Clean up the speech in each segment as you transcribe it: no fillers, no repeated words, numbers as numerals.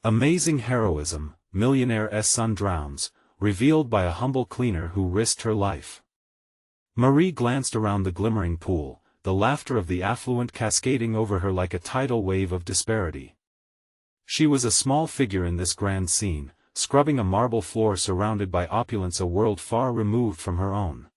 Amazing heroism, Millionaire's son drowns, revealed by a humble cleaner who risked her life. Marie glanced around the glimmering pool, the laughter of the affluent cascading over her like a tidal wave of disparity. She was a small figure in this grand scene, scrubbing a marble floor surrounded by opulence a world far removed from her own.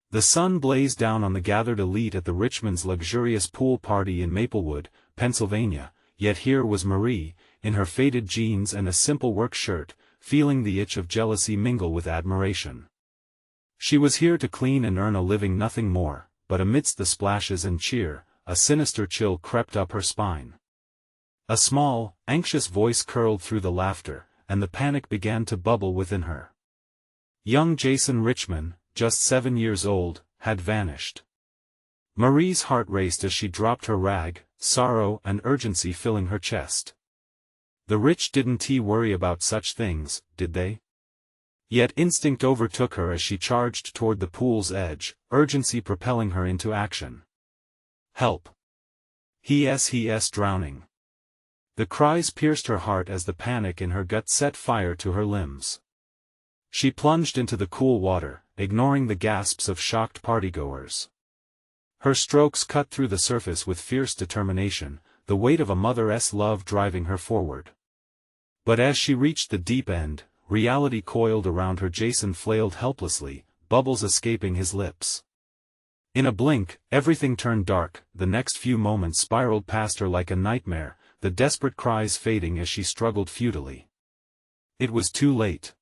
The sun blazed down on the gathered elite at the Richmonds' luxurious pool party in Maplewood, Pennsylvania, yet here was Marie, in her faded jeans and a simple work shirt, feeling the itch of jealousy mingle with admiration. She was here to clean and earn a living, nothing more, but amidst the splashes and cheer, a sinister chill crept up her spine. A small, anxious voice curled through the laughter, and the panic began to bubble within her. Young Jason Richmond, just 7 years old, had vanished. Marie's heart raced as she dropped her rag, sorrow and urgency filling her chest. The rich didn't worry about such things, did they? Yet instinct overtook her as she charged toward the pool's edge, urgency propelling her into action. Help! He's drowning. The cries pierced her heart as the panic in her gut set fire to her limbs. She plunged into the cool water, ignoring the gasps of shocked partygoers. Her strokes cut through the surface with fierce determination, the weight of a mother's love driving her forward. But as she reached the deep end, reality coiled around her. Jason flailed helplessly, bubbles escaping his lips. In a blink, everything turned dark. The next few moments spiraled past her like a nightmare, the desperate cries fading as she struggled futilely. It was too late.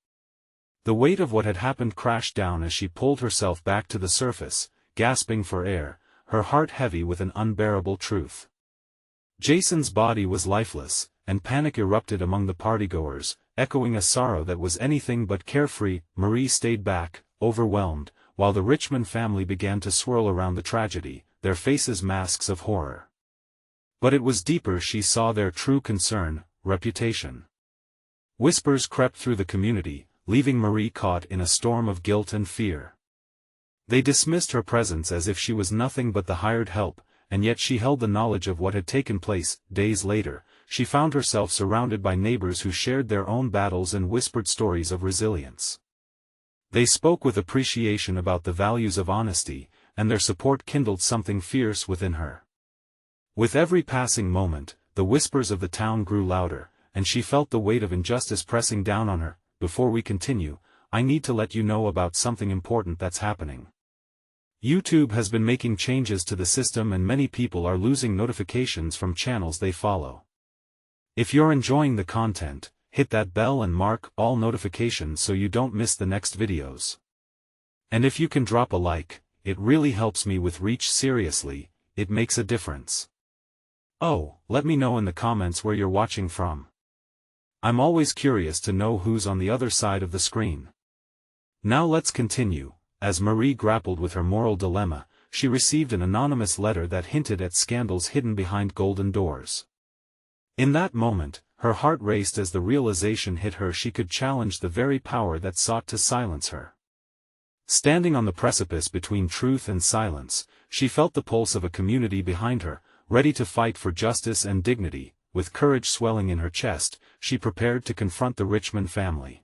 The weight of what had happened crashed down as she pulled herself back to the surface, gasping for air, her heart heavy with an unbearable truth. Jason's body was lifeless, and panic erupted among the partygoers, echoing a sorrow that was anything but carefree. Marie stayed back, overwhelmed, while the Richmond family began to swirl around the tragedy, their faces masks of horror. But it was deeper. She saw their true concern, reputation. Whispers crept through the community, leaving Marie caught in a storm of guilt and fear. They dismissed her presence as if she was nothing but the hired help, and yet she held the knowledge of what had taken place. Days later, she found herself surrounded by neighbors who shared their own battles and whispered stories of resilience. They spoke with appreciation about the values of honesty, and their support kindled something fierce within her. With every passing moment, the whispers of the town grew louder, and she felt the weight of injustice pressing down on her. Before we continue, I need to let you know about something important that's happening. YouTube has been making changes to the system and many people are losing notifications from channels they follow. If you're enjoying the content, hit that bell and mark all notifications so you don't miss the next videos. And if you can drop a like, it really helps me with reach. Seriously, it makes a difference. Oh, let me know in the comments where you're watching from. I'm always curious to know who's on the other side of the screen. Now let's continue. As Marie grappled with her moral dilemma, she received an anonymous letter that hinted at scandals hidden behind golden doors. In that moment, her heart raced as the realization hit her she could challenge the very power that sought to silence her. Standing on the precipice between truth and silence, she felt the pulse of a community behind her, ready to fight for justice and dignity. With courage swelling in her chest, she prepared to confront the Richmond family.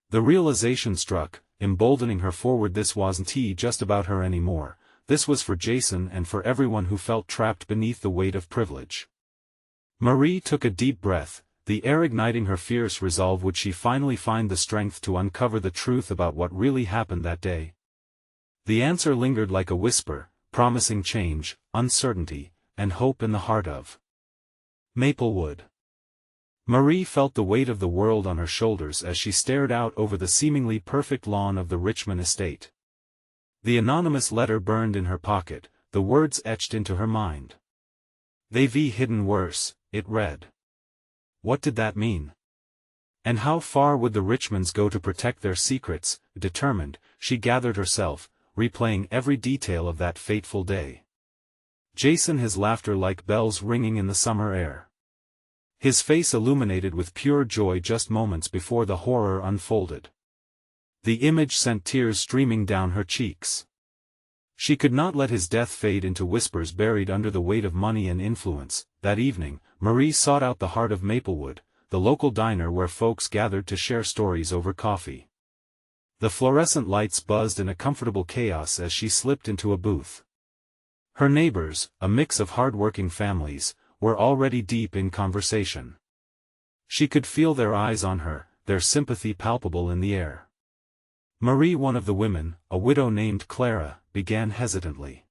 The realization struck, emboldening her forward. This wasn't just about her anymore, this was for Jason and for everyone who felt trapped beneath the weight of privilege. Marie took a deep breath, the air igniting her fierce resolve. Would she finally find the strength to uncover the truth about what really happened that day? The answer lingered like a whisper, promising change, uncertainty, and hope in the heart of Maplewood. Marie felt the weight of the world on her shoulders as she stared out over the seemingly perfect lawn of the Richmond estate. The anonymous letter burned in her pocket, the words etched into her mind. They've hidden worse, it read. What did that mean? And how far would the Richmonds go to protect their secrets? Determined, she gathered herself, replaying every detail of that fateful day. Jason, his laughter like bells ringing in the summer air. His face illuminated with pure joy just moments before the horror unfolded. The image sent tears streaming down her cheeks. She could not let his death fade into whispers buried under the weight of money and influence. That evening, Marie sought out the heart of Maplewood, the local diner where folks gathered to share stories over coffee. The fluorescent lights buzzed in a comfortable chaos as she slipped into a booth. Her neighbors, a mix of hard-working families, were already deep in conversation. She could feel their eyes on her, their sympathy palpable in the air. Marie, one of the women, a widow named Clara, began hesitantly.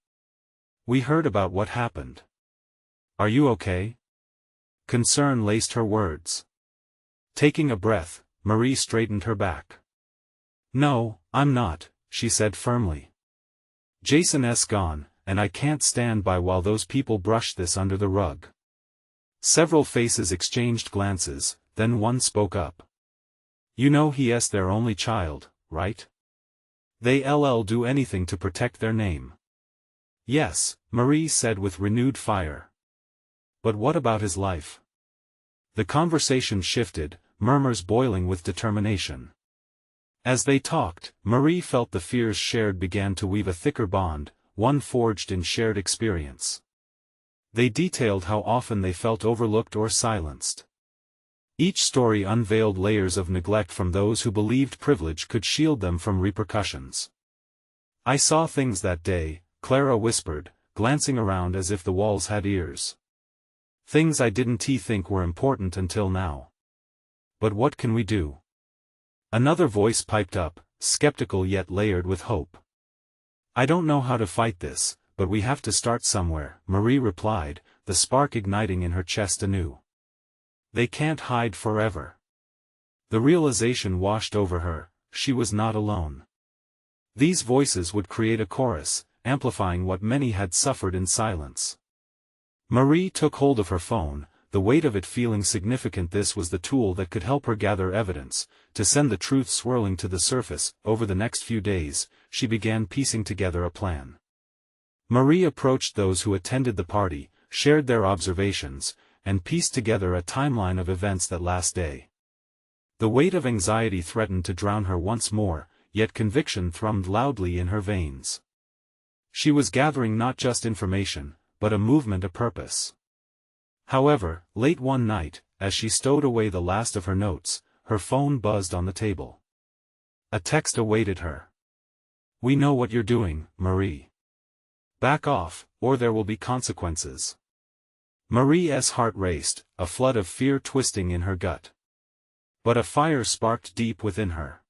"We heard about what happened. Are you okay?" Concern laced her words. Taking a breath, Marie straightened her back. "No, I'm not," she said firmly. "Jason's gone, and I can't stand by while those people brush this under the rug." Several faces exchanged glances, then one spoke up. "You know he's their only child, right? They'll do anything to protect their name." "Yes," Marie said with renewed fire. "But what about his life?" The conversation shifted, murmurs boiling with determination. As they talked, Marie felt the fears shared began to weave a thicker bond, one forged in shared experience. They detailed how often they felt overlooked or silenced. Each story unveiled layers of neglect from those who believed privilege could shield them from repercussions. "I saw things that day," Clara whispered, glancing around as if the walls had ears. "Things I didn't think were important until now. But what can we do?" Another voice piped up, skeptical yet layered with hope. "I don't know how to fight this, but we have to start somewhere," Marie replied, the spark igniting in her chest anew. "They can't hide forever." The realization washed over her, she was not alone. These voices would create a chorus, amplifying what many had suffered in silence. Marie took hold of her phone, the weight of it feeling significant. This was the tool that could help her gather evidence, to send the truth swirling to the surface. Over the next few days, she began piecing together a plan. Marie approached those who attended the party, shared their observations, and pieced together a timeline of events that last day. The weight of anxiety threatened to drown her once more, yet conviction thrummed loudly in her veins. She was gathering not just information, but a movement, a purpose. However, late one night, as she stowed away the last of her notes, her phone buzzed on the table. A text awaited her. "We know what you're doing, Marie. Back off, or there will be consequences." Marie's heart raced, a flood of fear twisting in her gut. But a fire sparked deep within her.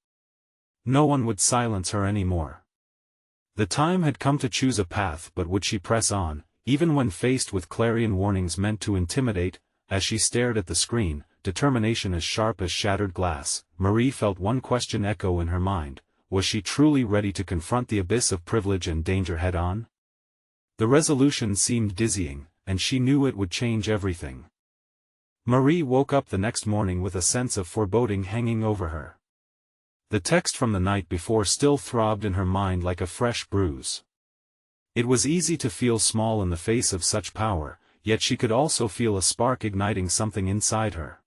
No one would silence her anymore. The time had come to choose a path, but would she press on, even when faced with clarion warnings meant to intimidate? As she stared at the screen, determination as sharp as shattered glass, Marie felt one question echo in her mind: was she truly ready to confront the abyss of privilege and danger head-on? The resolution seemed dizzying, and she knew it would change everything. Marie woke up the next morning with a sense of foreboding hanging over her. The text from the night before still throbbed in her mind like a fresh bruise. It was easy to feel small in the face of such power, yet she could also feel a spark igniting something inside her.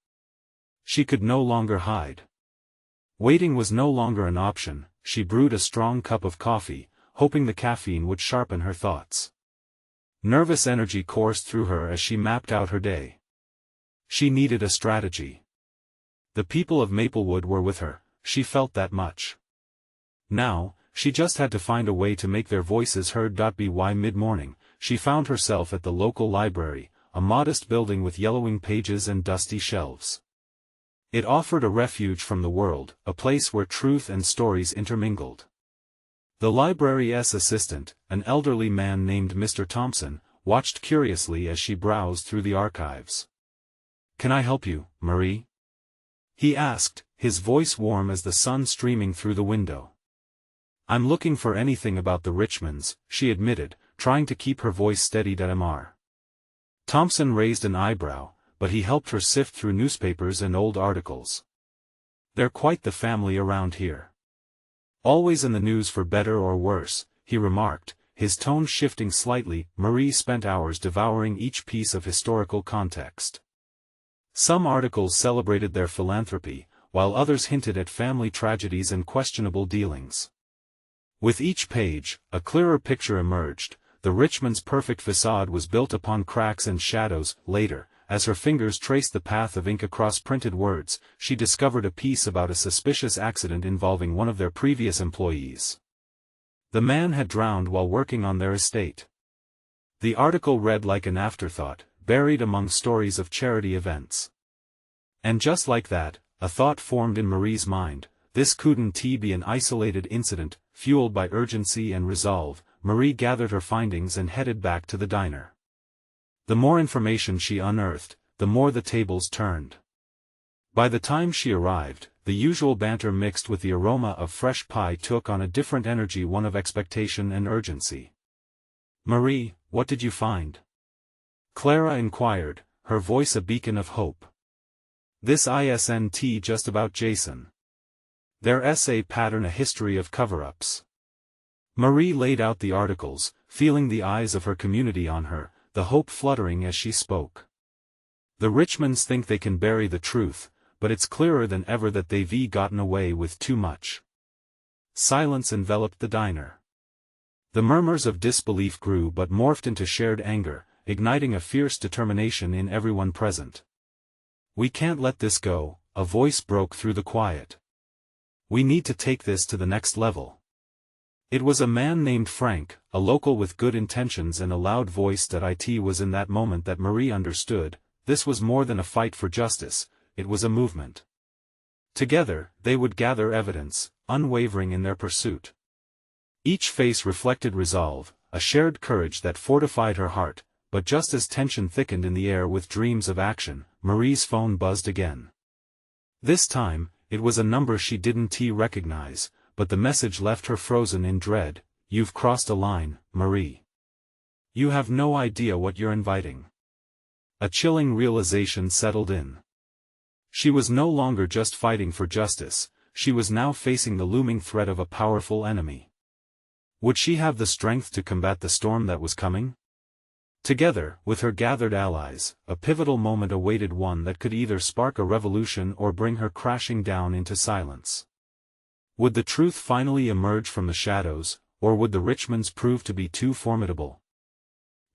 She could no longer hide. Waiting was no longer an option. She brewed a strong cup of coffee, hoping the caffeine would sharpen her thoughts. Nervous energy coursed through her as she mapped out her day. She needed a strategy. The people of Maplewood were with her, she felt that much. Now, she just had to find a way to make their voices heard. By mid-morning, she found herself at the local library, a modest building with yellowing pages and dusty shelves. It offered a refuge from the world, a place where truth and stories intermingled. The library's assistant, an elderly man named Mr. Thompson, watched curiously as she browsed through the archives. "Can I help you, Marie?" he asked, his voice warm as the sun streaming through the window. "I'm looking for anything about the Richmonds," she admitted, trying to keep her voice steadied. Mr. Thompson raised an eyebrow, but he helped her sift through newspapers and old articles. "They're quite the family around here. Always in the news for better or worse," he remarked, his tone shifting slightly. Marie spent hours devouring each piece of historical context. Some articles celebrated their philanthropy, while others hinted at family tragedies and questionable dealings. With each page, a clearer picture emerged. The Richmonds' perfect facade was built upon cracks and shadows. Later, as her fingers traced the path of ink across printed words, she discovered a piece about a suspicious accident involving one of their previous employees. The man had drowned while working on their estate. The article read like an afterthought, buried among stories of charity events. And just like that, a thought formed in Marie's mind: this couldn't be an isolated incident. Fueled by urgency and resolve, Marie gathered her findings and headed back to the diner. The more information she unearthed, the more the tables turned. By the time she arrived, the usual banter mixed with the aroma of fresh pie took on a different energy, one of expectation and urgency. "Marie, what did you find?" Clara inquired, her voice a beacon of hope. "This isn't just about Jason. Their essay pattern, a history of cover-ups." Marie laid out the articles, feeling the eyes of her community on her, the hope fluttering as she spoke. "The Richmonds think they can bury the truth, but it's clearer than ever that they've gotten away with too much." Silence enveloped the diner. The murmurs of disbelief grew but morphed into shared anger, igniting a fierce determination in everyone present. "We can't let this go," a voice broke through the quiet. "We need to take this to the next level." It was a man named Frank, a local with good intentions and a loud voice that it was in that moment that Marie understood, this was more than a fight for justice, it was a movement. Together, they would gather evidence, unwavering in their pursuit. Each face reflected resolve, a shared courage that fortified her heart, but just as tension thickened in the air with dreams of action, Marie's phone buzzed again. This time, it was a number she didn't recognize, but the message left her frozen in dread. "You've crossed a line, Marie. You have no idea what you're inviting." A chilling realization settled in. She was no longer just fighting for justice, she was now facing the looming threat of a powerful enemy. Would she have the strength to combat the storm that was coming? Together, with her gathered allies, a pivotal moment awaited, one that could either spark a revolution or bring her crashing down into silence. Would the truth finally emerge from the shadows, or would the Richmonds prove to be too formidable?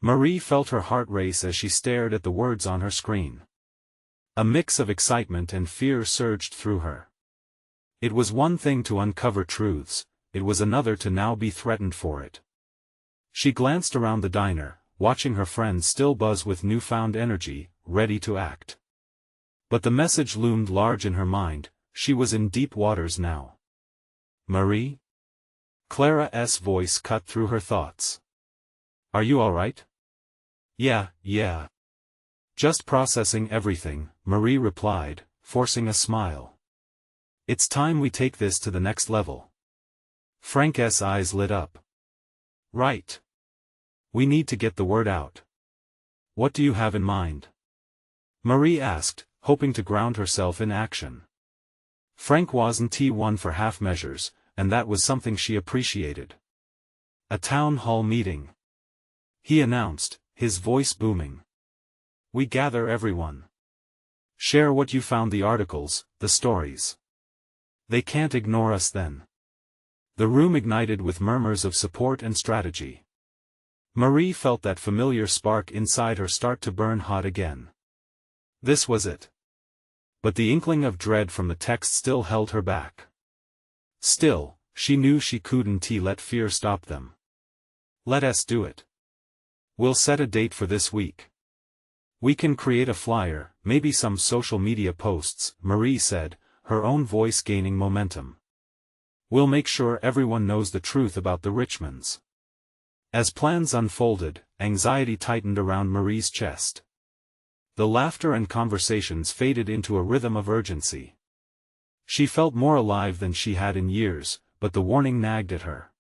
Marie felt her heart race as she stared at the words on her screen. A mix of excitement and fear surged through her. It was one thing to uncover truths, it was another to now be threatened for it. She glanced around the diner, watching her friends still buzz with newfound energy, ready to act. But the message loomed large in her mind, she was in deep waters now. "Marie?" Clara's voice cut through her thoughts. "Are you all right?" Yeah. Just processing everything," Marie replied, forcing a smile. "It's time we take this to the next level." Frank's eyes lit up. "Right. We need to get the word out. What do you have in mind?" Marie asked, hoping to ground herself in action. Frank wasn't one for half measures, and that was something she appreciated. "A town hall meeting," he announced, his voice booming. "We gather everyone. Share what you found, the articles, the stories. They can't ignore us then." The room ignited with murmurs of support and strategy. Marie felt that familiar spark inside her start to burn hot again. This was it. But the inkling of dread from the text still held her back. Still, she knew she couldn't let fear stop them. "Let us do it. We'll set a date for this week. We can create a flyer, maybe some social media posts," Marie said, her own voice gaining momentum. "We'll make sure everyone knows the truth about the Richmonds." As plans unfolded, anxiety tightened around Marie's chest. The laughter and conversations faded into a rhythm of urgency. She felt more alive than she had in years, but the warning nagged at her.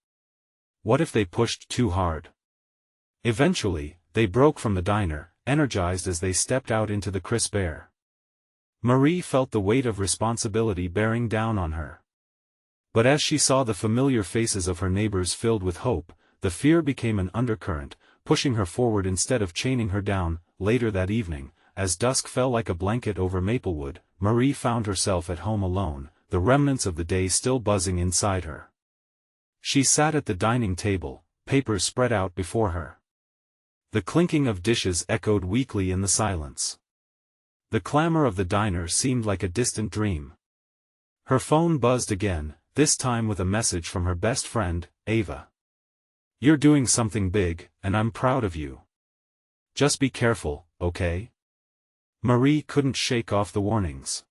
What if they pushed too hard? Eventually, they broke from the diner, energized as they stepped out into the crisp air. Marie felt the weight of responsibility bearing down on her. But as she saw the familiar faces of her neighbors filled with hope, the fear became an undercurrent, pushing her forward instead of chaining her down. Later that evening, as dusk fell like a blanket over Maplewood, Marie found herself at home alone, the remnants of the day still buzzing inside her. She sat at the dining table, papers spread out before her. The clinking of dishes echoed weakly in the silence. The clamor of the diner seemed like a distant dream. Her phone buzzed again, this time with a message from her best friend, Ava. "You're doing something big, and I'm proud of you. Just be careful, okay?" Marie couldn't shake off the warnings.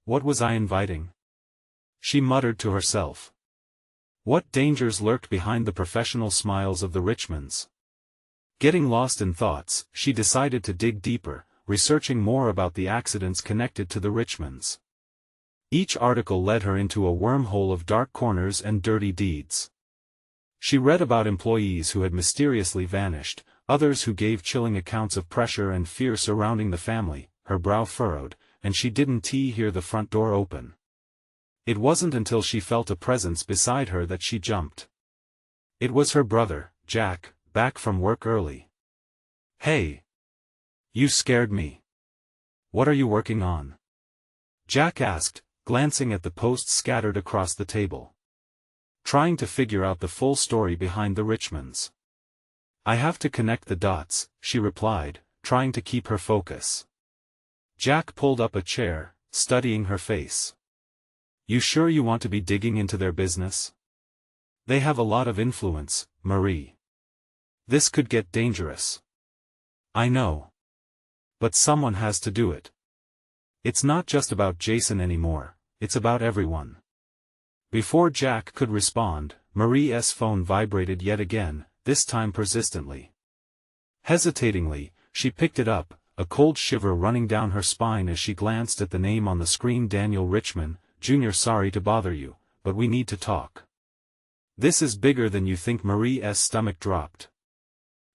What was I inviting? She muttered to herself. What dangers lurked behind the professional smiles of the Richmonds? Getting lost in thoughts, she decided to dig deeper, researching more about the accidents connected to the Richmonds. Each article led her into a wormhole of dark corners and dirty deeds. She read about employees who had mysteriously vanished, others who gave chilling accounts of pressure and fear surrounding the family. Her brow furrowed, and she didn't hear the front door open. It wasn't until she felt a presence beside her that she jumped. It was her brother, Jack, back from work early. "Hey! You scared me. What are you working on?" Jack asked, glancing at the posts scattered across the table. "Trying to figure out the full story behind the Richmonds. I have to connect the dots," she replied, trying to keep her focus. Jack pulled up a chair, studying her face. "You sure you want to be digging into their business? They have a lot of influence, Marie. This could get dangerous." "I know. But someone has to do it. It's not just about Jason anymore, it's about everyone." Before Jack could respond, Marie's phone vibrated yet again, this time persistently. Hesitatingly, she picked it up, a cold shiver running down her spine as she glanced at the name on the screen. "Daniel Richmond, Jr. Sorry to bother you, but we need to talk. This is bigger than you think." Marie's stomach dropped.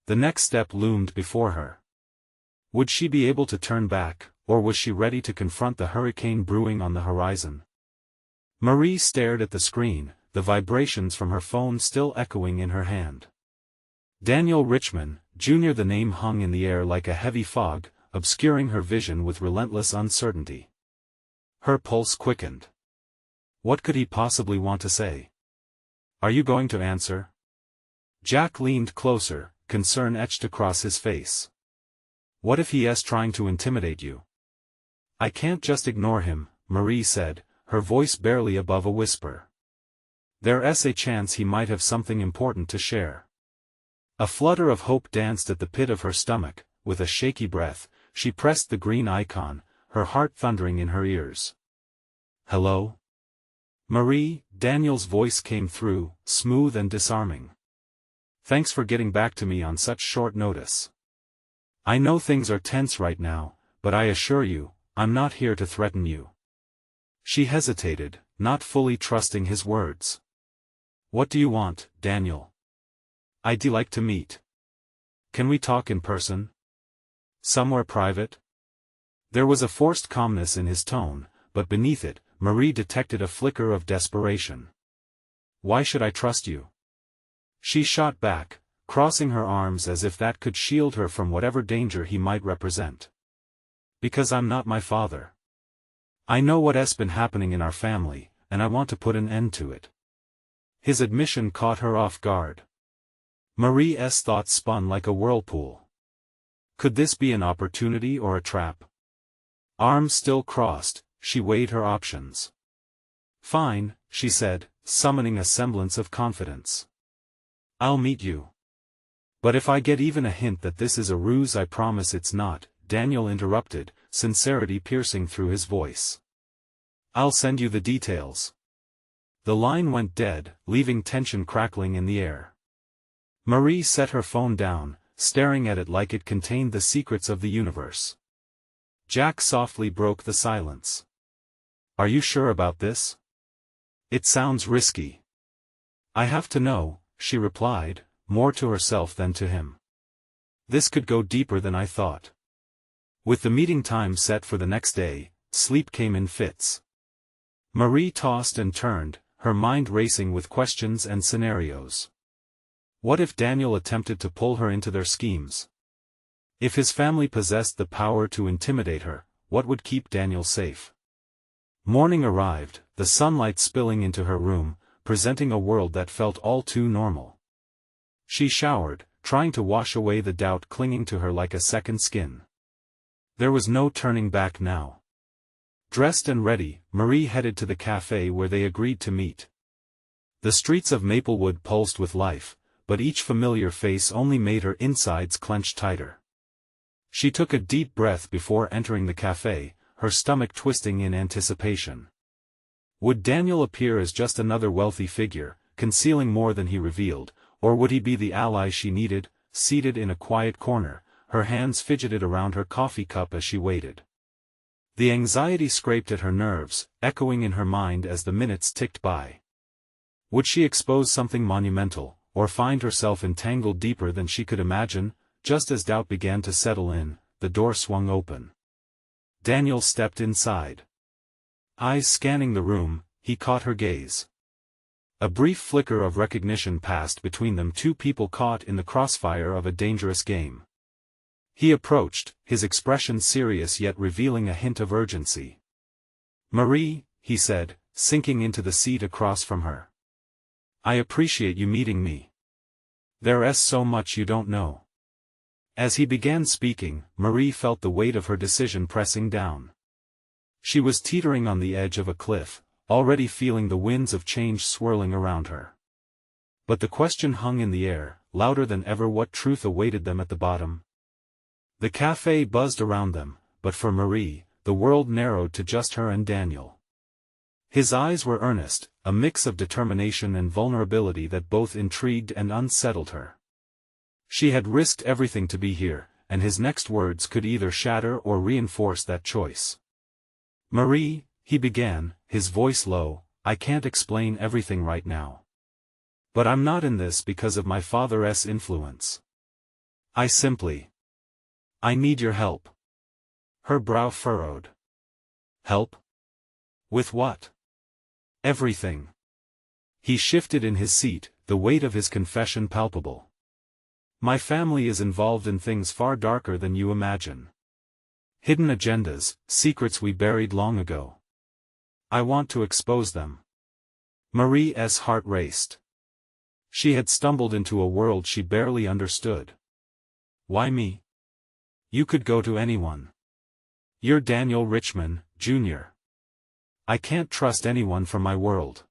The next step loomed before her. Would she be able to turn back, or was she ready to confront the hurricane brewing on the horizon? Marie stared at the screen, the vibrations from her phone still echoing in her hand. Daniel Richmond, Jr. The name hung in the air like a heavy fog, obscuring her vision with relentless uncertainty. Her pulse quickened. What could he possibly want to say? "Are you going to answer?" Jack leaned closer, concern etched across his face. "What if he is trying to intimidate you?" "I can't just ignore him," Marie said, her voice barely above a whisper. "There's a chance he might have something important to share." A flutter of hope danced at the pit of her stomach. With a shaky breath, she pressed the green icon, her heart thundering in her ears. "Hello? Marie," Daniel's voice came through, smooth and disarming. "Thanks for getting back to me on such short notice. I know things are tense right now, but I assure you, I'm not here to threaten you." She hesitated, not fully trusting his words. "What do you want, Daniel?" "I'd like to meet. Can we talk in person? Somewhere private?" There was a forced calmness in his tone, but beneath it, Marie detected a flicker of desperation. "Why should I trust you?" She shot back, crossing her arms as if that could shield her from whatever danger he might represent. "Because I'm not my father. I know what's been happening in our family, and I want to put an end to it." His admission caught her off guard. Marie's thoughts spun like a whirlpool. Could this be an opportunity or a trap? Arms still crossed, she weighed her options. "Fine," she said, summoning a semblance of confidence. "I'll meet you. But if I get even a hint that this is a ruse, I promise it's not," Daniel interrupted, sincerity piercing through his voice. "I'll send you the details." The line went dead, leaving tension crackling in the air. Marie set her phone down, staring at it like it contained the secrets of the universe. Jack softly broke the silence. "Are you sure about this? It sounds risky." "I have to know," she replied, more to herself than to him. "This could go deeper than I thought." With the meeting time set for the next day, sleep came in fits. Marie tossed and turned, her mind racing with questions and scenarios. What if Daniel attempted to pull her into their schemes? If his family possessed the power to intimidate her, what would keep Daniel safe? Morning arrived, the sunlight spilling into her room, presenting a world that felt all too normal. She showered, trying to wash away the doubt clinging to her like a second skin. There was no turning back now. Dressed and ready, Marie headed to the cafe where they agreed to meet. The streets of Maplewood pulsed with life, but each familiar face only made her insides clench tighter. She took a deep breath before entering the cafe, her stomach twisting in anticipation. Would Daniel appear as just another wealthy figure, concealing more than he revealed, or would he be the ally she needed, seated in a quiet corner, her hands fidgeted around her coffee cup as she waited? The anxiety scraped at her nerves, echoing in her mind as the minutes ticked by. Would she expose something monumental, or find herself entangled deeper than she could imagine? Just as doubt began to settle in, the door swung open. Daniel stepped inside. Eyes scanning the room, he caught her gaze. A brief flicker of recognition passed between them, two people caught in the crossfire of a dangerous game. He approached, his expression serious yet revealing a hint of urgency. "Marie," he said, sinking into the seat across from her. "I appreciate you meeting me. There's so much you don't know." As he began speaking, Marie felt the weight of her decision pressing down. She was teetering on the edge of a cliff, already feeling the winds of change swirling around her. But the question hung in the air, louder than ever: what truth awaited them at the bottom? The cafe buzzed around them, but for Marie, the world narrowed to just her and Daniel. His eyes were earnest, a mix of determination and vulnerability that both intrigued and unsettled her. She had risked everything to be here, and his next words could either shatter or reinforce that choice. "Marie," he began, his voice low, "I can't explain everything right now. But I'm not in this because of my father's influence. I need your help." Her brow furrowed. "Help? With what?" "Everything." He shifted in his seat, the weight of his confession palpable. "My family is involved in things far darker than you imagine. Hidden agendas, secrets we buried long ago. I want to expose them." Marie's heart raced. She had stumbled into a world she barely understood. "Why me? You could go to anyone. You're Daniel Richman, Jr. I can't trust anyone from my world."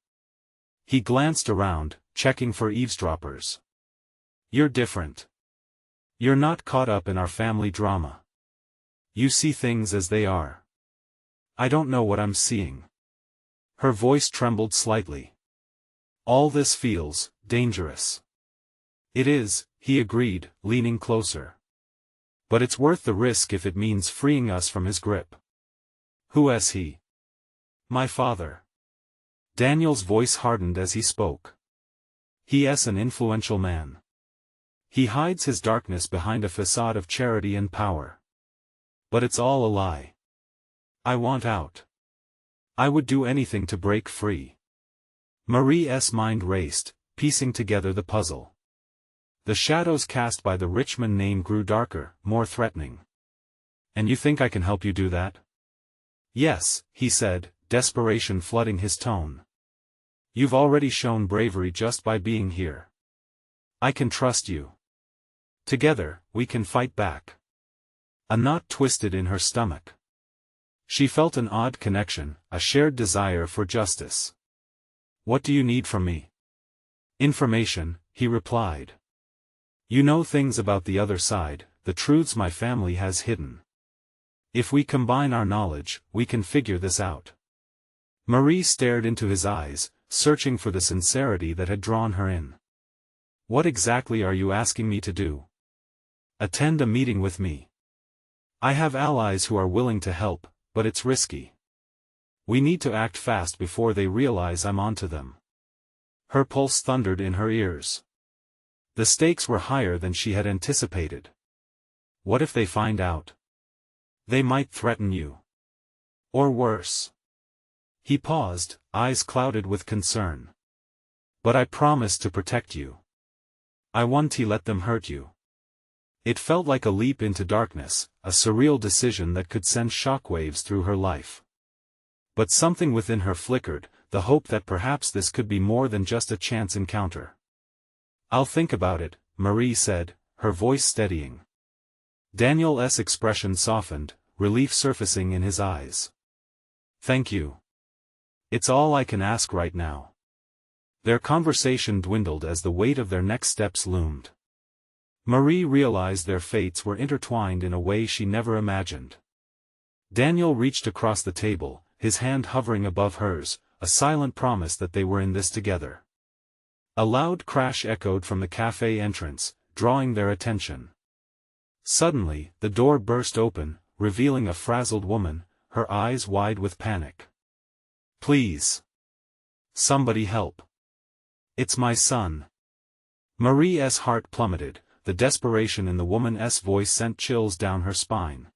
He glanced around, checking for eavesdroppers. "You're different. You're not caught up in our family drama. You see things as they are." "I don't know what I'm seeing." Her voice trembled slightly. "All this feels dangerous." "It is," he agreed, leaning closer. "But it's worth the risk if it means freeing us from his grip." "Who is he?" "My father." Daniel's voice hardened as he spoke. "He's an influential man. He hides his darkness behind a facade of charity and power. But it's all a lie. I want out. I would do anything to break free." Marie's mind raced, piecing together the puzzle. The shadows cast by the Richmond name grew darker, more threatening. "And you think I can help you do that?" "Yes," he said, desperation flooding his tone. "You've already shown bravery just by being here. I can trust you. Together, we can fight back." A knot twisted in her stomach. She felt an odd connection, a shared desire for justice. "What do you need from me?" "Information," he replied. "You know things about the other side, the truths my family has hidden. If we combine our knowledge, we can figure this out." Marie stared into his eyes, searching for the sincerity that had drawn her in. "What exactly are you asking me to do?" "Attend a meeting with me. I have allies who are willing to help, but it's risky. We need to act fast before they realize I'm onto them." Her pulse thundered in her ears. The stakes were higher than she had anticipated. What if they find out? They might threaten you. Or worse. He paused, eyes clouded with concern. "But I promise to protect you. I won't let them hurt you." It felt like a leap into darkness, a surreal decision that could send shockwaves through her life. But something within her flickered, the hope that perhaps this could be more than just a chance encounter. "I'll think about it," Marie said, her voice steadying. Daniel's expression softened, relief surfacing in his eyes. "Thank you. It's all I can ask right now." Their conversation dwindled as the weight of their next steps loomed. Marie realized their fates were intertwined in a way she never imagined. Daniel reached across the table, his hand hovering above hers, a silent promise that they were in this together. A loud crash echoed from the cafe entrance, drawing their attention. Suddenly, the door burst open, revealing a frazzled woman, her eyes wide with panic. "Please. Somebody help. It's my son." Marie's heart plummeted, the desperation in the woman's voice sent chills down her spine.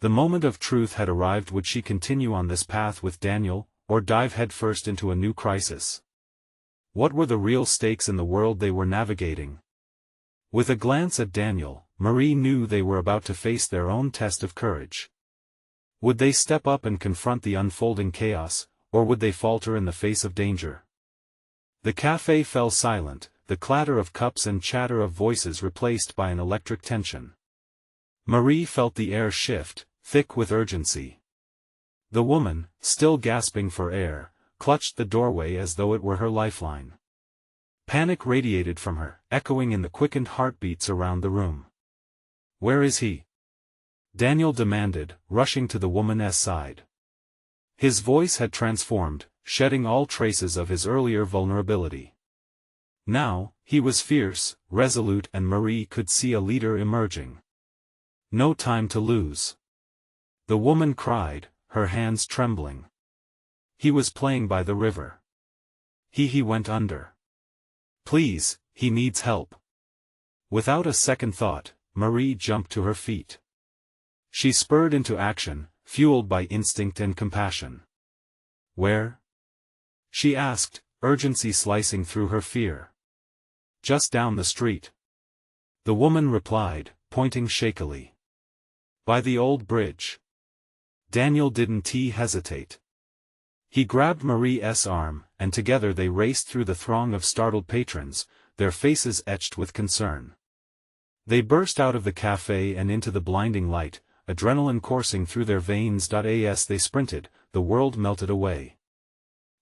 The moment of truth had arrived. Would she continue on this path with Daniel, or dive headfirst into a new crisis? What were the real stakes in the world they were navigating? With a glance at Daniel, Marie knew they were about to face their own test of courage. Would they step up and confront the unfolding chaos, or would they falter in the face of danger? The cafe fell silent, the clatter of cups and chatter of voices replaced by an electric tension. Marie felt the air shift, thick with urgency. The woman, still gasping for air, clutched the doorway as though it were her lifeline. Panic radiated from her, echoing in the quickened heartbeats around the room. "Where is he?" Daniel demanded, rushing to the woman's side. His voice had transformed, shedding all traces of his earlier vulnerability. Now, he was fierce, resolute, and Marie could see a leader emerging. "No time to lose," the woman cried, her hands trembling. "He was playing by the river. He went under. Please, he needs help." Without a second thought, Marie jumped to her feet. She spurred into action, fueled by instinct and compassion. "Where?" she asked, urgency slicing through her fear. "Just down the street," the woman replied, pointing shakily. "By the old bridge." Daniel didn't hesitate. He grabbed Marie's arm, and together they raced through the throng of startled patrons, their faces etched with concern. They burst out of the cafe and into the blinding light, adrenaline coursing through their veins. As they sprinted, the world melted away.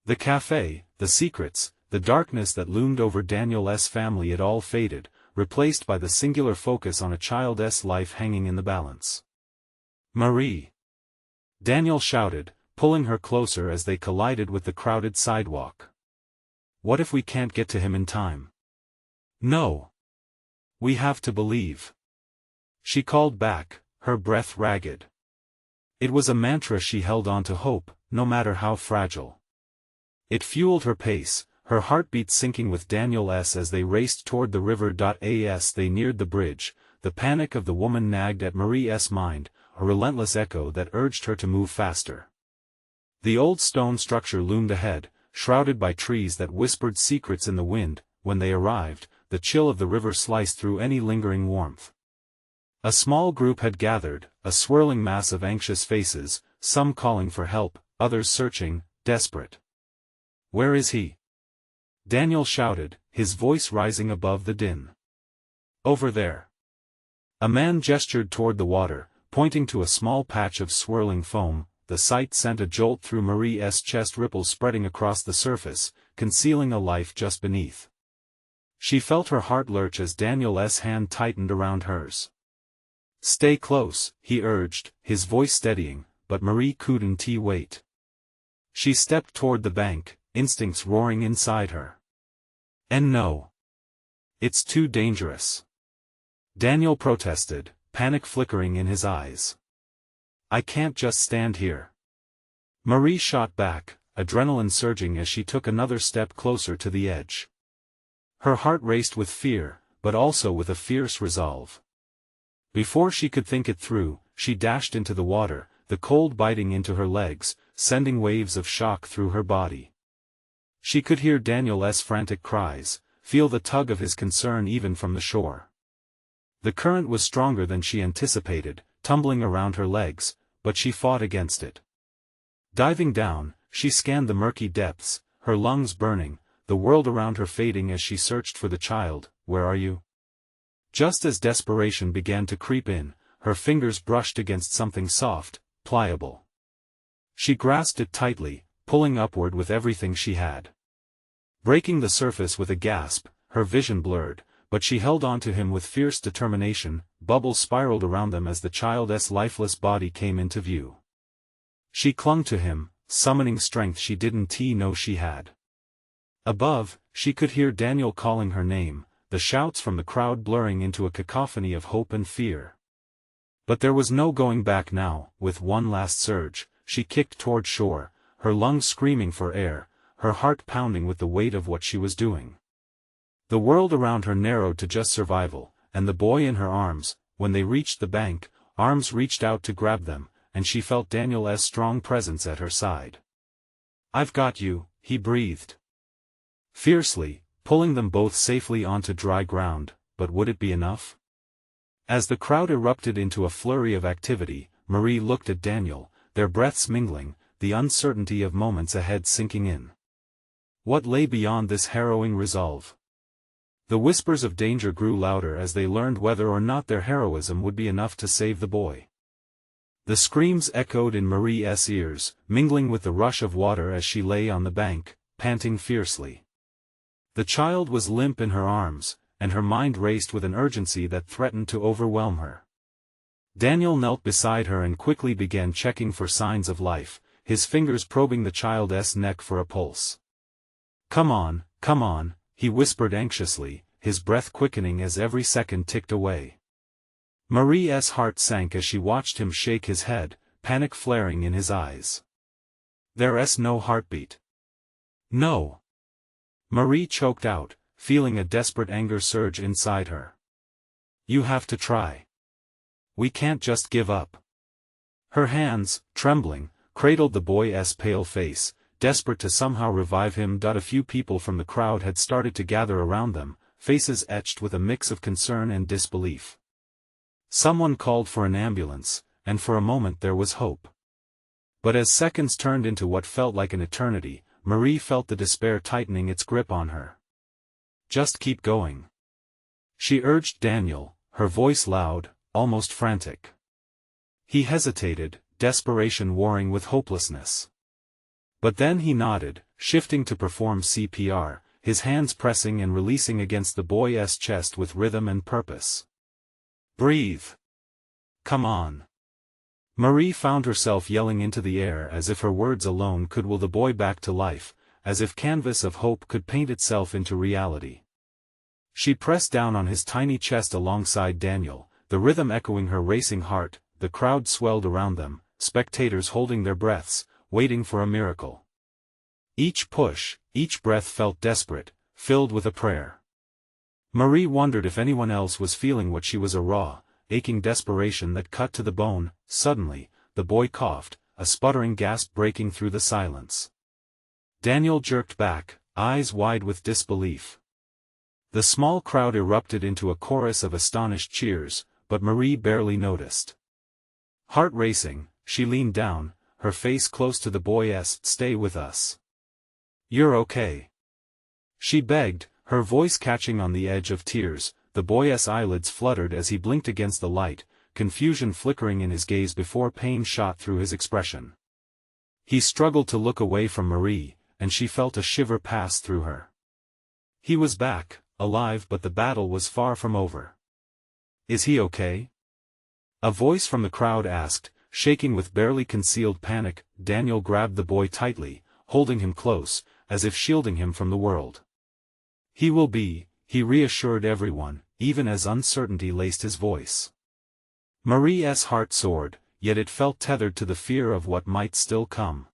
The cafe, the secrets, the darkness that loomed over Daniel's family, it all faded, replaced by the singular focus on a child's life hanging in the balance. "Marie!" Daniel shouted, pulling her closer as they collided with the crowded sidewalk. "What if we can't get to him in time?" "No. We have to believe," she called back, her breath ragged. It was a mantra she held on to: hope, no matter how fragile. It fueled her pace, her heartbeat sinking with Daniel's as they raced toward the river. As they neared the bridge, the panic of the woman nagged at Marie's mind, a relentless echo that urged her to move faster. The old stone structure loomed ahead, shrouded by trees that whispered secrets in the wind. When they arrived, the chill of the river sliced through any lingering warmth. A small group had gathered, a swirling mass of anxious faces, some calling for help, others searching, desperate. "Where is he?" Daniel shouted, his voice rising above the din. "Over there." A man gestured toward the water, pointing to a small patch of swirling foam. The sight sent a jolt through Marie's chest, ripples spreading across the surface, concealing a life just beneath. She felt her heart lurch as Daniel's hand tightened around hers. "Stay close," he urged, his voice steadying, but Marie couldn't wait. She stepped toward the bank, instincts roaring inside her. "And no. It's too dangerous," Daniel protested, panic flickering in his eyes. "I can't just stand here." Marie shot back, adrenaline surging as she took another step closer to the edge. Her heart raced with fear, but also with a fierce resolve. Before she could think it through, she dashed into the water, the cold biting into her legs, sending waves of shock through her body. She could hear Daniel's frantic cries, feel the tug of his concern even from the shore. The current was stronger than she anticipated, tumbling around her legs, but she fought against it. Diving down, she scanned the murky depths, her lungs burning, the world around her fading as she searched for the child. "Where are you?" Just as desperation began to creep in, her fingers brushed against something soft, pliable. She grasped it tightly, pulling upward with everything she had. Breaking the surface with a gasp, her vision blurred, but she held on to him with fierce determination. Bubbles spiraled around them as the child's lifeless body came into view. She clung to him, summoning strength she didn't know she had. Above, she could hear Daniel calling her name, the shouts from the crowd blurring into a cacophony of hope and fear. But there was no going back now. With one last surge, she kicked toward shore, her lungs screaming for air, her heart pounding with the weight of what she was doing. The world around her narrowed to just survival, and the boy in her arms. When they reached the bank, arms reached out to grab them, and she felt Daniel's strong presence at her side. "I've got you," he breathed fiercely, pulling them both safely onto dry ground. But would it be enough? As the crowd erupted into a flurry of activity, Marie looked at Daniel, their breaths mingling, the uncertainty of moments ahead sinking in. What lay beyond this harrowing resolve? The whispers of danger grew louder as they learned whether or not their heroism would be enough to save the boy. The screams echoed in Marie's ears, mingling with the rush of water as she lay on the bank, panting fiercely. The child was limp in her arms, and her mind raced with an urgency that threatened to overwhelm her. Daniel knelt beside her and quickly began checking for signs of life, his fingers probing the child's neck for a pulse. Come on," he whispered anxiously, his breath quickening as every second ticked away. Marie's heart sank as she watched him shake his head, panic flaring in his eyes. "There's no heartbeat." "No." Marie choked out, feeling a desperate anger surge inside her. "You have to try. We can't just give up." Her hands, trembling, cradled the boy's pale face, desperate to somehow revive him. A few people from the crowd had started to gather around them, faces etched with a mix of concern and disbelief. Someone called for an ambulance, and for a moment there was hope. But as seconds turned into what felt like an eternity, Marie felt the despair tightening its grip on her. "Just keep going," she urged Daniel, her voice loud, almost frantic. He hesitated, desperation warring with hopelessness. But then he nodded, shifting to perform CPR, his hands pressing and releasing against the boy's chest with rhythm and purpose. "Breathe. Come on." Marie found herself yelling into the air as if her words alone could will the boy back to life, as if canvas of hope could paint itself into reality. She pressed down on his tiny chest alongside Daniel, the rhythm echoing her racing heart. The crowd swelled around them, spectators holding their breaths, waiting for a miracle. Each push, each breath felt desperate, filled with a prayer. Marie wondered if anyone else was feeling what she was, a raw, aching desperation that cut to the bone. Suddenly, the boy coughed, a sputtering gasp breaking through the silence. Daniel jerked back, eyes wide with disbelief. The small crowd erupted into a chorus of astonished cheers, but Marie barely noticed. Heart racing, she leaned down, her face close to the boy's. "Stay with us. You're okay," she begged, her voice catching on the edge of tears. The boy's eyelids fluttered as he blinked against the light, confusion flickering in his gaze before pain shot through his expression. He struggled to look away from Marie, and she felt a shiver pass through her. He was back, alive, but the battle was far from over. "Is he okay?" a voice from the crowd asked, shaking with barely concealed panic. Daniel grabbed the boy tightly, holding him close, as if shielding him from the world. "He will be," he reassured everyone, even as uncertainty laced his voice. Marie's heart soared, yet it felt tethered to the fear of what might still come.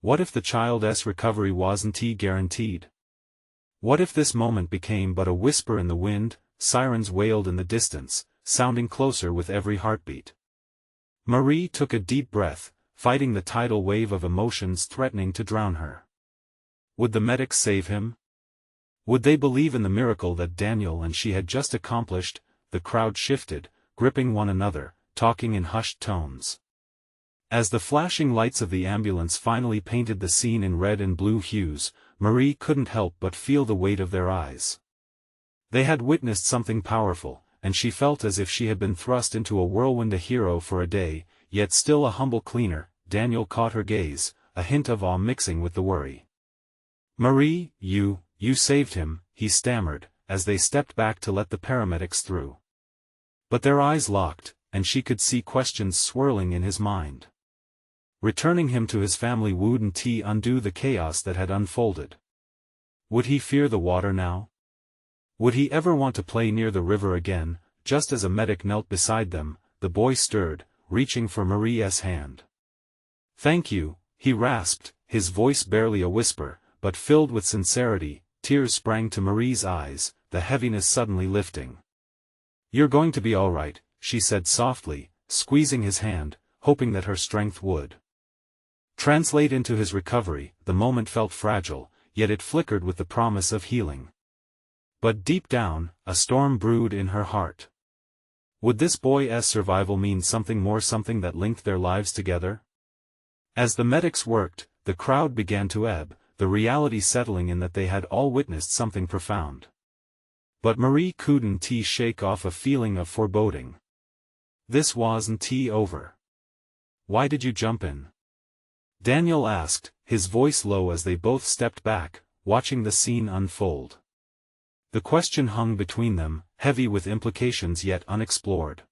What if the child's recovery wasn't guaranteed? What if this moment became but a whisper in the wind? Sirens wailed in the distance, sounding closer with every heartbeat. Marie took a deep breath, fighting the tidal wave of emotions threatening to drown her. Would the medics save him? Would they believe in the miracle that Daniel and she had just accomplished? The crowd shifted, gripping one another, talking in hushed tones. As the flashing lights of the ambulance finally painted the scene in red and blue hues, Marie couldn't help but feel the weight of their eyes. They had witnessed something powerful, and she felt as if she had been thrust into a whirlwind. A hero for a day, yet still a humble cleaner. Daniel caught her gaze, a hint of awe mixing with the worry. "Marie, you saved him," he stammered, as they stepped back to let the paramedics through. But their eyes locked, and she could see questions swirling in his mind. Returning him to his family wouldn't undo the chaos that had unfolded. Would he fear the water now? Would he ever want to play near the river again? Just as a medic knelt beside them, the boy stirred, reaching for Marie's hand. "Thank you," he rasped, his voice barely a whisper, but filled with sincerity. Tears sprang to Marie's eyes, the heaviness suddenly lifting. "You're going to be all right," she said softly, squeezing his hand, hoping that her strength would translate into his recovery. The moment felt fragile, yet it flickered with the promise of healing. But deep down, a storm brewed in her heart. Would this boy's survival mean something more, something that linked their lives together? As the medics worked, the crowd began to ebb, the reality settling in that they had all witnessed something profound. But Marie couldn't shake off a feeling of foreboding. This wasn't over. "Why did you jump in?" Daniel asked, his voice low as they both stepped back, watching the scene unfold. The question hung between them, heavy with implications yet unexplored.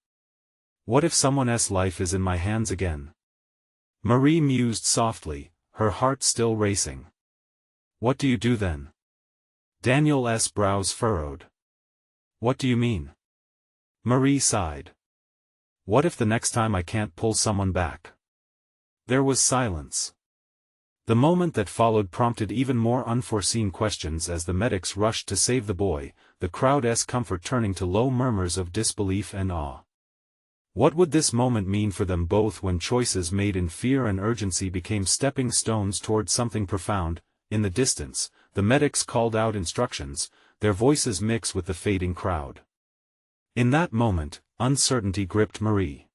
"What if someone's life is in my hands again?" Marie mused softly, her heart still racing. "What do you do then?" Daniel's brows furrowed. "What do you mean?" Marie sighed. "What if the next time I can't pull someone back?" There was silence. The moment that followed prompted even more unforeseen questions as the medics rushed to save the boy, the crowd's comfort turning to low murmurs of disbelief and awe. What would this moment mean for them both when choices made in fear and urgency became stepping stones toward something profound? In the distance, the medics called out instructions, their voices mixed with the fading crowd. In that moment, uncertainty gripped Marie.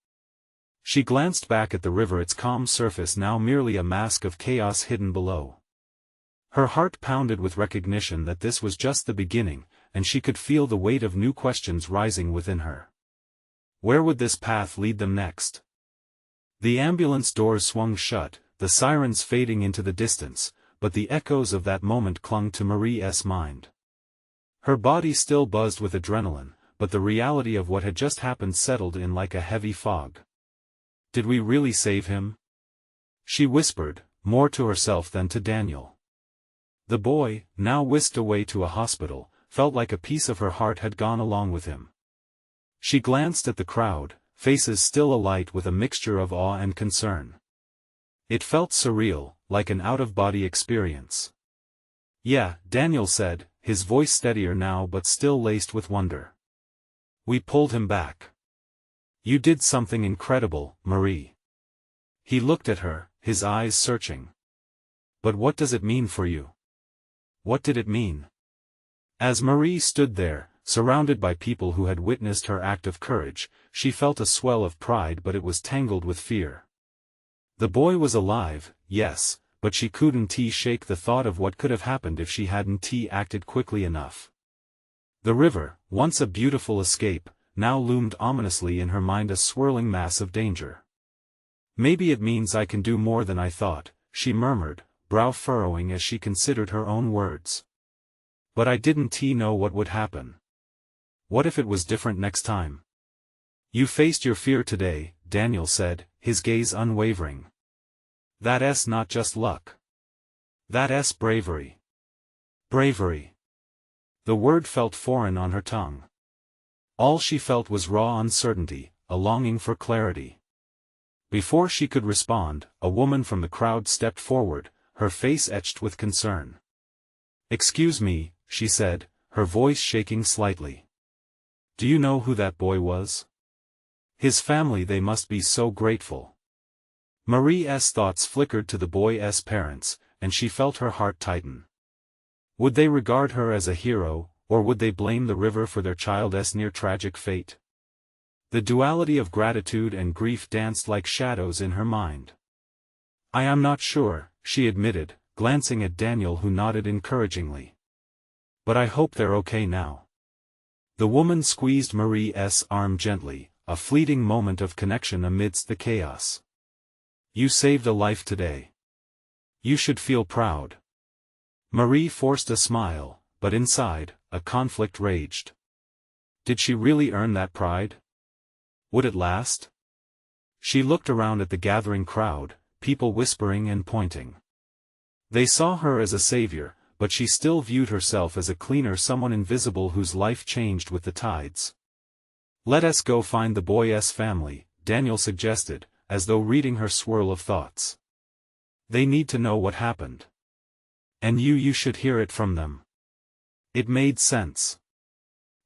She glanced back at the river, its calm surface now merely a mask of chaos hidden below. Her heart pounded with recognition that this was just the beginning, and she could feel the weight of new questions rising within her. Where would this path lead them next? The ambulance doors swung shut, the sirens fading into the distance, but the echoes of that moment clung to Marie's mind. Her body still buzzed with adrenaline, but the reality of what had just happened settled in like a heavy fog. "Did we really save him?" she whispered, more to herself than to Daniel. The boy, now whisked away to a hospital, felt like a piece of her heart had gone along with him. She glanced at the crowd, faces still alight with a mixture of awe and concern. It felt surreal, like an out-of-body experience. "Yeah," Daniel said, his voice steadier now but still laced with wonder. "We pulled him back. You did something incredible, Marie." He looked at her, his eyes searching. "But what does it mean for you?" What did it mean? As Marie stood there, surrounded by people who had witnessed her act of courage, she felt a swell of pride, but it was tangled with fear. The boy was alive, yes, but she couldn't shake the thought of what could have happened if she hadn't acted quickly enough. The river, once a beautiful escape, now loomed ominously in her mind, a swirling mass of danger. "Maybe it means I can do more than I thought," she murmured, brow furrowing as she considered her own words. "But I didn't know what would happen. What if it was different next time?" "You faced your fear today," Daniel said, his gaze unwavering. "That's not just luck. That's bravery." Bravery. The word felt foreign on her tongue. All she felt was raw uncertainty, a longing for clarity. Before she could respond, a woman from the crowd stepped forward, her face etched with concern. "Excuse me," she said, her voice shaking slightly. "Do you know who that boy was? His family, they must be so grateful." Marie's thoughts flickered to the boy's parents, and she felt her heart tighten. Would they regard her as a hero, or would they blame the river for their child's near-tragic fate? The duality of gratitude and grief danced like shadows in her mind. "I am not sure," she admitted, glancing at Daniel, who nodded encouragingly. "But I hope they're okay now." The woman squeezed Marie's arm gently, a fleeting moment of connection amidst the chaos. You saved a life today. You should feel proud. Marie forced a smile, but inside, a conflict raged. Did she really earn that pride? Would it last? She looked around at the gathering crowd, people whispering and pointing. They saw her as a savior, but she still viewed herself as a cleaner, someone invisible whose life changed with the tides. Let us go find the boy's family, Daniel suggested, as though reading her swirl of thoughts. They need to know what happened. And you should hear it from them. It made sense.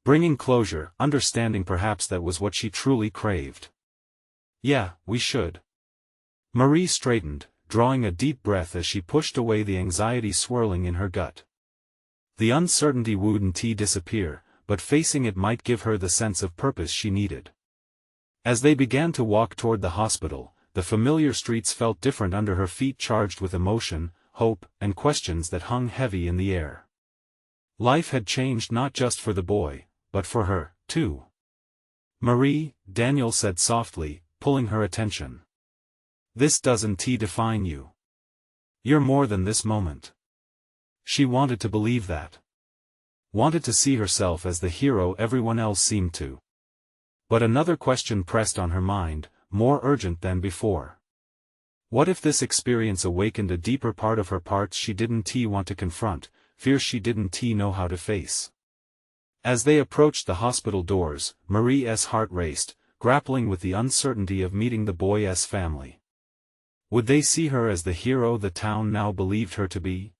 Bringing closure, understanding, perhaps that was what she truly craved. Yeah, we should. Marie straightened, drawing a deep breath as she pushed away the anxiety swirling in her gut. The uncertainty wouldn't disappear, but facing it might give her the sense of purpose she needed. As they began to walk toward the hospital, the familiar streets felt different under her feet, charged with emotion, hope, and questions that hung heavy in the air. Life had changed not just for the boy, but for her, too. Marie, Daniel said softly, pulling her attention. This doesn't define you. You're more than this moment. She wanted to believe that. Wanted to see herself as the hero everyone else seemed to. But another question pressed on her mind, more urgent than before. What if this experience awakened a deeper part of her, parts she didn't want to confront, fears she didn't know how to face? As they approached the hospital doors, Marie's heart raced, grappling with the uncertainty of meeting the boy's family. Would they see her as the hero the town now believed her to be?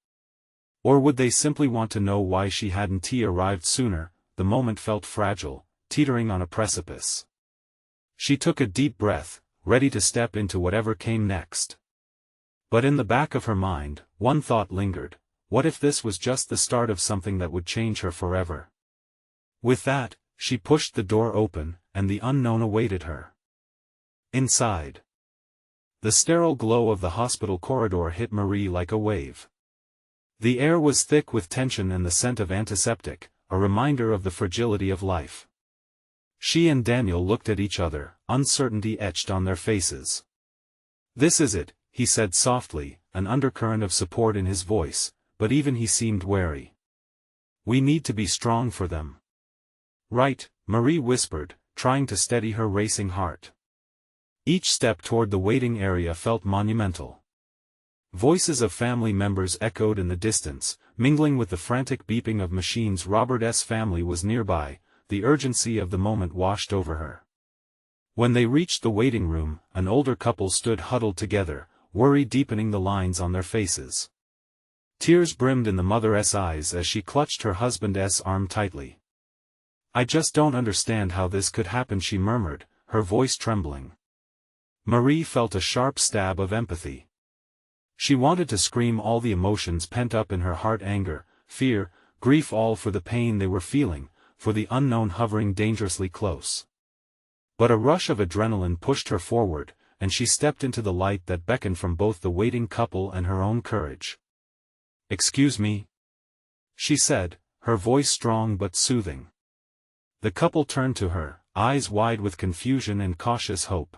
Or would they simply want to know why she hadn't arrived sooner? The moment felt fragile, teetering on a precipice. She took a deep breath, ready to step into whatever came next. But in the back of her mind, one thought lingered: what if this was just the start of something that would change her forever? With that, she pushed the door open, and the unknown awaited her. Inside. The sterile glow of the hospital corridor hit Marie like a wave. The air was thick with tension and the scent of antiseptic, a reminder of the fragility of life. She and Daniel looked at each other, uncertainty etched on their faces. This is it, he said softly, an undercurrent of support in his voice, but even he seemed wary. We need to be strong for them. Right, Marie whispered, trying to steady her racing heart. Each step toward the waiting area felt monumental. Voices of family members echoed in the distance, mingling with the frantic beeping of machines. Robert's family was nearby, the urgency of the moment washed over her. When they reached the waiting room, an older couple stood huddled together, worry deepening the lines on their faces. Tears brimmed in the mother's eyes as she clutched her husband's arm tightly. I just don't understand how this could happen, she murmured, her voice trembling. Marie felt a sharp stab of empathy. She wanted to scream all the emotions pent up in her heart: anger, fear, grief, all for the pain they were feeling, for the unknown hovering dangerously close. But a rush of adrenaline pushed her forward, and she stepped into the light that beckoned from both the waiting couple and her own courage. Excuse me? She said, her voice strong but soothing. The couple turned to her, eyes wide with confusion and cautious hope.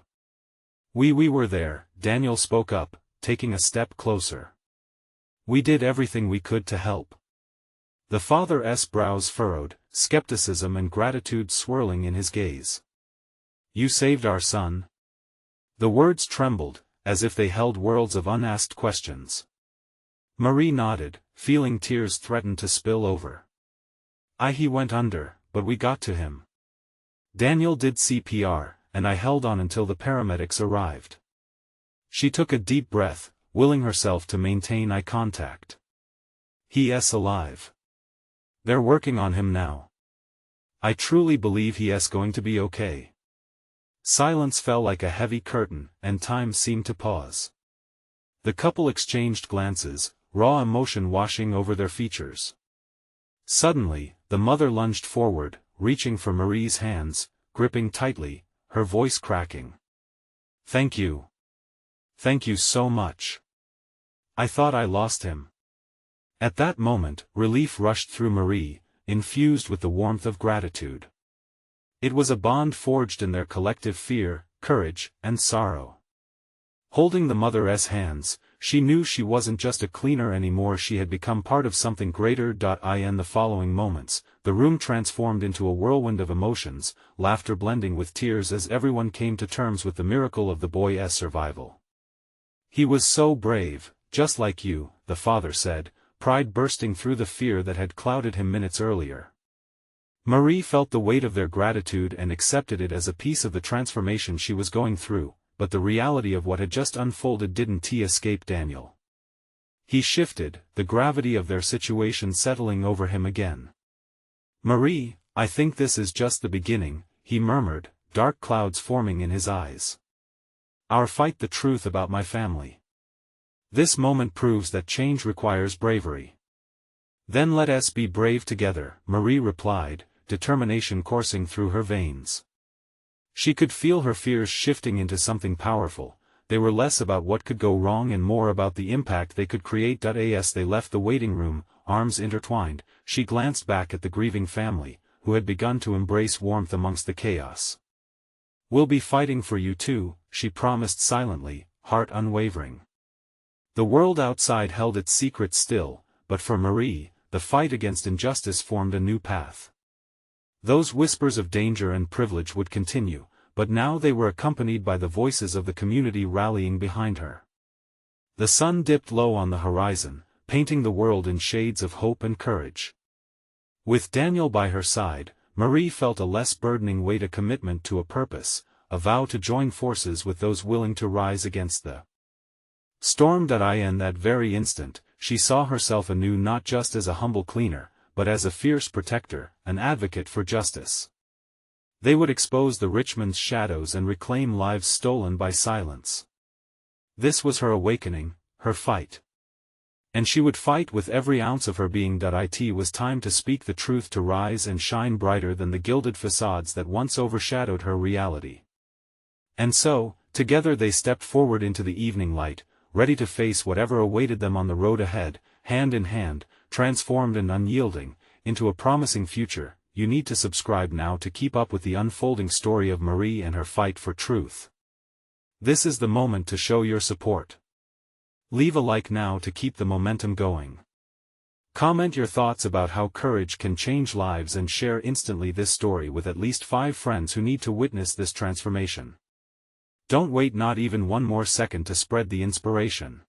We were there, Daniel spoke up, taking a step closer. We did everything we could to help. The father's brows furrowed, skepticism and gratitude swirling in his gaze. You saved our son? The words trembled, as if they held worlds of unasked questions. Marie nodded, feeling tears threaten to spill over. He went under, but we got to him. Daniel did CPR, and I held on until the paramedics arrived. She took a deep breath, willing herself to maintain eye contact. He's alive. They're working on him now. I truly believe he's going to be okay. Silence fell like a heavy curtain, and time seemed to pause. The couple exchanged glances, raw emotion washing over their features. Suddenly, the mother lunged forward, reaching for Marie's hands, gripping tightly, her voice cracking. Thank you. Thank you so much. I thought I lost him. At that moment, relief rushed through Marie, infused with the warmth of gratitude. It was a bond forged in their collective fear, courage, and sorrow. Holding the mother's hands, she knew she wasn't just a cleaner anymore, she had become part of something greater. In the following moments, the room transformed into a whirlwind of emotions, laughter blending with tears as everyone came to terms with the miracle of the boy's survival. "He was so brave, just like you," the father said, pride bursting through the fear that had clouded him minutes earlier. Marie felt the weight of their gratitude and accepted it as a piece of the transformation she was going through, but the reality of what had just unfolded didn't escape Daniel. He shifted, the gravity of their situation settling over him again. "Marie, I think this is just the beginning," he murmured, dark clouds forming in his eyes. "Our fight the truth about my family. This moment proves that change requires bravery." "Then let us be brave together," Marie replied, determination coursing through her veins. She could feel her fears shifting into something powerful. They were less about what could go wrong and more about the impact they could create. As they left the waiting room, arms intertwined, she glanced back at the grieving family, who had begun to embrace warmth amongst the chaos. "We'll be fighting for you too," she promised silently, heart unwavering. The world outside held its secrets still, but for Marie, the fight against injustice formed a new path. Those whispers of danger and privilege would continue, but now they were accompanied by the voices of the community rallying behind her. The sun dipped low on the horizon, painting the world in shades of hope and courage. With Daniel by her side, Marie felt a less burdening weight, a commitment to a purpose, a vow to join forces with those willing to rise against the storm. In that very instant, she saw herself anew, not just as a humble cleaner, but as a fierce protector, an advocate for justice. They would expose the Richmond's shadows and reclaim lives stolen by silence. This was her awakening, her fight. And she would fight with every ounce of her being. It was time to speak the truth, to rise and shine brighter than the gilded facades that once overshadowed her reality. And so, together they stepped forward into the evening light, ready to face whatever awaited them on the road ahead, hand in hand, transformed and unyielding, into a promising future. You need to subscribe now to keep up with the unfolding story of Marie and her fight for truth. This is the moment to show your support. Leave a like now to keep the momentum going. Comment your thoughts about how courage can change lives and share instantly this story with at least 5 friends who need to witness this transformation. Don't wait not even one more second to spread the inspiration.